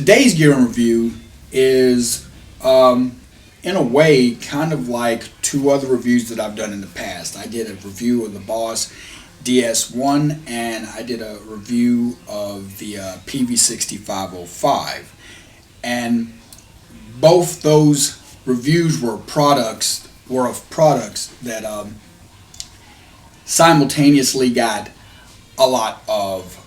today's gear and review is, in a way, kind of like two other reviews that I've done in the past. I did a review of the Boss DS1 and I did a review of the PV6505. And both those reviews were of products that simultaneously got a lot of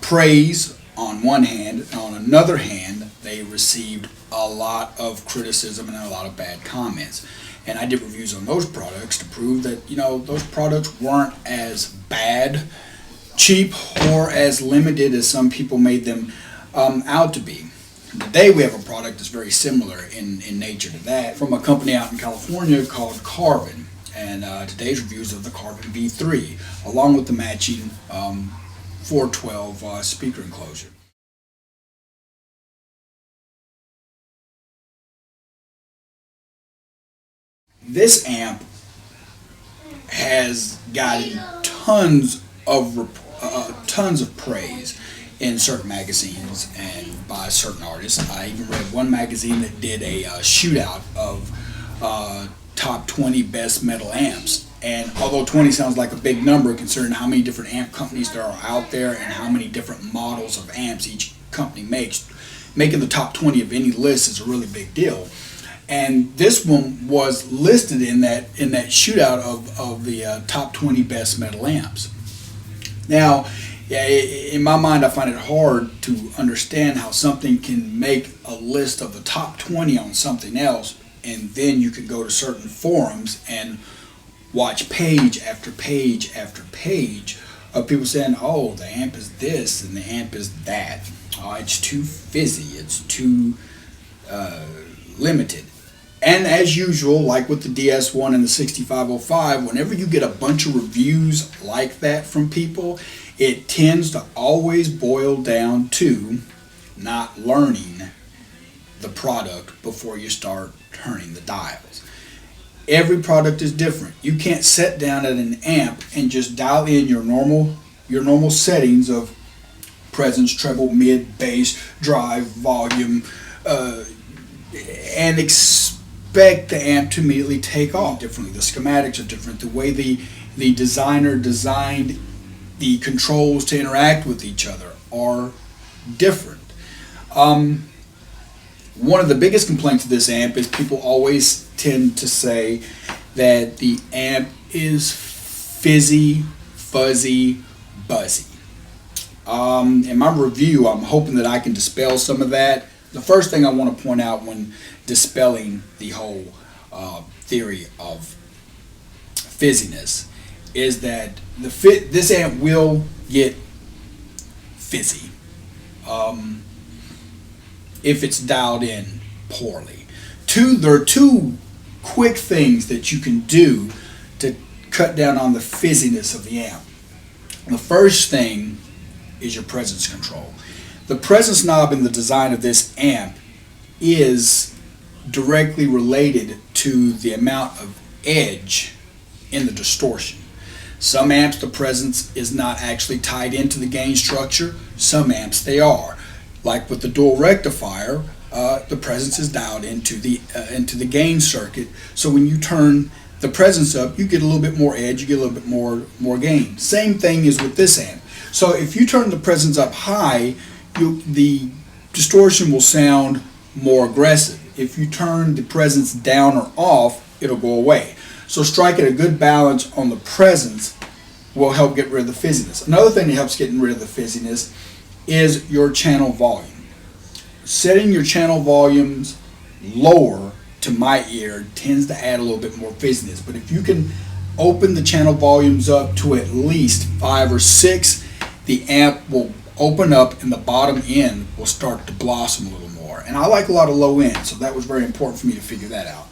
praise on one hand, and on another hand, they received a lot of criticism and a lot of bad comments. And I did reviews on those products to prove that, those products weren't as bad, cheap, or as limited as some people made them out to be. Today we have a product that's very similar in nature to that, from a company out in California called Carbon. And today's reviews of the Carbon V3, along with the matching 412 speaker enclosure. This amp has gotten tons of praise in certain magazines and by certain artists. I even read one magazine that did a shootout of top 20 best metal amps. And although 20 sounds like a big number considering how many different amp companies there are out there and how many different models of amps each company makes, making the top 20 of any list is a really big deal. And this one was listed in that shootout of the top 20 best metal amps. Now, in my mind, I find it hard to understand how something can make a list of the top 20 on something else, and then you can go to certain forums and watch page after page after page of people saying, oh, the amp is this and the amp is that. Oh, it's too fizzy, it's too limited. And as usual, like with the DS1 and the 6505, whenever you get a bunch of reviews like that from people, it tends to always boil down to not learning the product before you start turning the dials. Every product is different. You can't sit down at an amp and just dial in your normal settings of presence, treble, mid, bass, drive, volume, and expect the amp to immediately take off differently. The schematics are different. The way the designer designed the controls to interact with each other are different. One of the biggest complaints of this amp is people always tend to say that the amp is fizzy, fuzzy, buzzy. In my review, I'm hoping that I can dispel some of that. The first thing I want to point out when dispelling the whole theory of fizziness is that this amp will get fizzy if it's dialed in poorly. There are two quick things that you can do to cut down on the fizziness of the amp. The first thing is your presence control. The presence knob in the design of this amp is directly related to the amount of edge in the distortion. Some amps, the presence is not actually tied into the gain structure. Some amps, they are. Like with the dual rectifier, the presence is dialed into the gain circuit. So when you turn the presence up, you get a little bit more edge, you get a little bit more gain. Same thing is with this amp. So if you turn the presence up high, the distortion will sound more aggressive. If you turn the presence down or off, it'll go away. So striking a good balance on the presence will help get rid of the fizziness. Another thing that helps getting rid of the fizziness is your channel volume. Setting your channel volumes lower, to my ear, tends to add a little bit more fizziness. But if you can open the channel volumes up to at least 5 or 6, the amp will open up and the bottom end will start to blossom a little more. And I like a lot of low end, so that was very important for me to figure that out.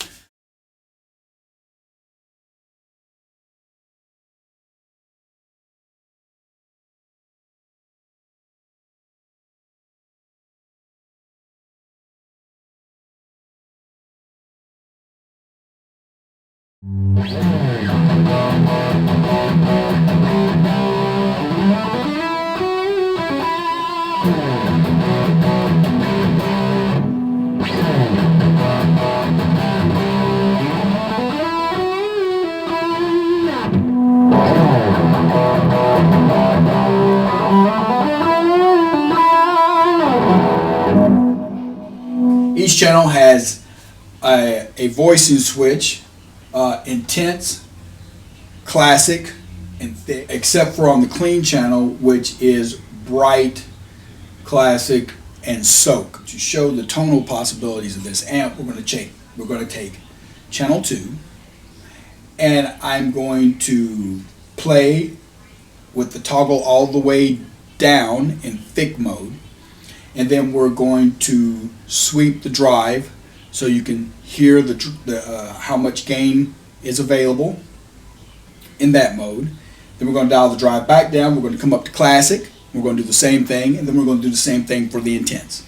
channel has a voicing switch, intense, classic, and thick, except for on the clean channel, which is bright, classic, and soak. To show the tonal possibilities of this amp, we're going to take channel 2, and I'm going to play with the toggle all the way down in thick mode, and then we're going to sweep the drive so you can hear how much gain is available in that mode. Then we're going to dial the drive back down. We're going to come up to classic. We're going to do the same thing, and then we're going to do the same thing for the intense.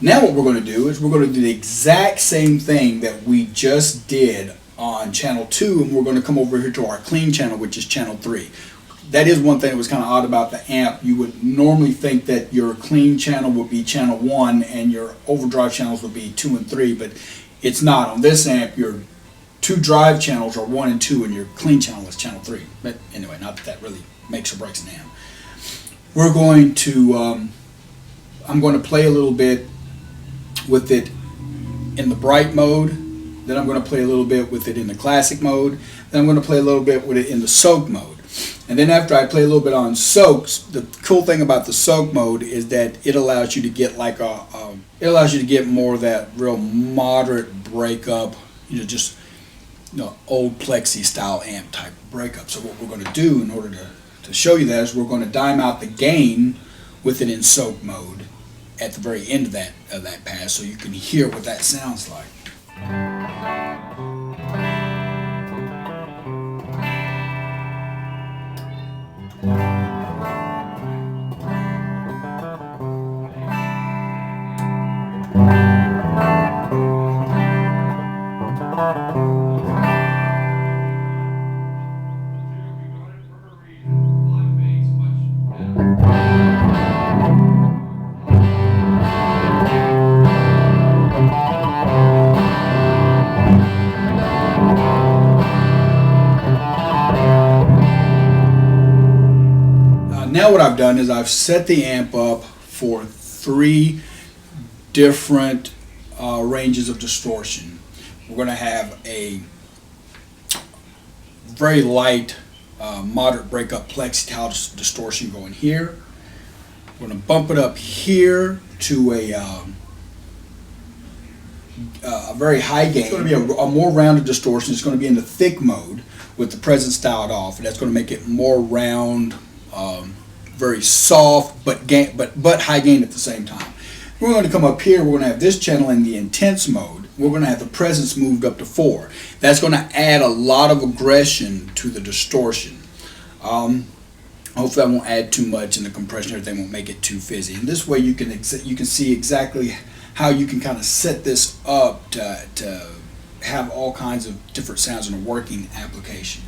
Now what we're going to do is we're going to do the exact same thing that we just did on channel 2, and we're going to come over here to our clean channel, which is channel 3. That is one thing that was kind of odd about the amp. You would normally think that your clean channel would be channel 1 and your overdrive channels would be 2 and 3, but it's not. On this amp, your 2 drive channels are 1 and 2, and your clean channel is channel 3. But anyway, not that that really makes or breaks an amp. We're going to, I'm going to play a little bit with it in the bright mode, then I'm going to play a little bit with it in the classic mode, then I'm going to play a little bit with it in the soak mode. And then after I play a little bit on soaks, the cool thing about the soak mode is that it allows you to get like it allows you to get more of that real moderate breakup, just old Plexi style amp type breakup. So what we're going to do in order to show you that is we're going to dime out the gain with it in soak mode at the very end of that pass, so you can hear what that sounds like. Now what I've done is I've set the amp up for 3 different ranges of distortion. We're going to have a very light, moderate breakup Plexi style distortion going here. We're going to bump it up here to a very high gain. It's going to be a more rounded distortion. It's going to be in the thick mode with the presence dialed off, and that's going to make it more round, very soft, but high gain at the same time. We're going to come up here. We're going to have this channel in the intense mode. We're going to have the presence moved up to 4. That's going to add a lot of aggression to the distortion. Hopefully I won't add too much, and the compression everything won't make it too fizzy. And this way you can see exactly how you can kind of set this up to have all kinds of different sounds in a working application.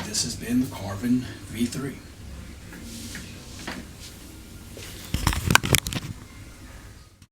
this has been the Carvin V3.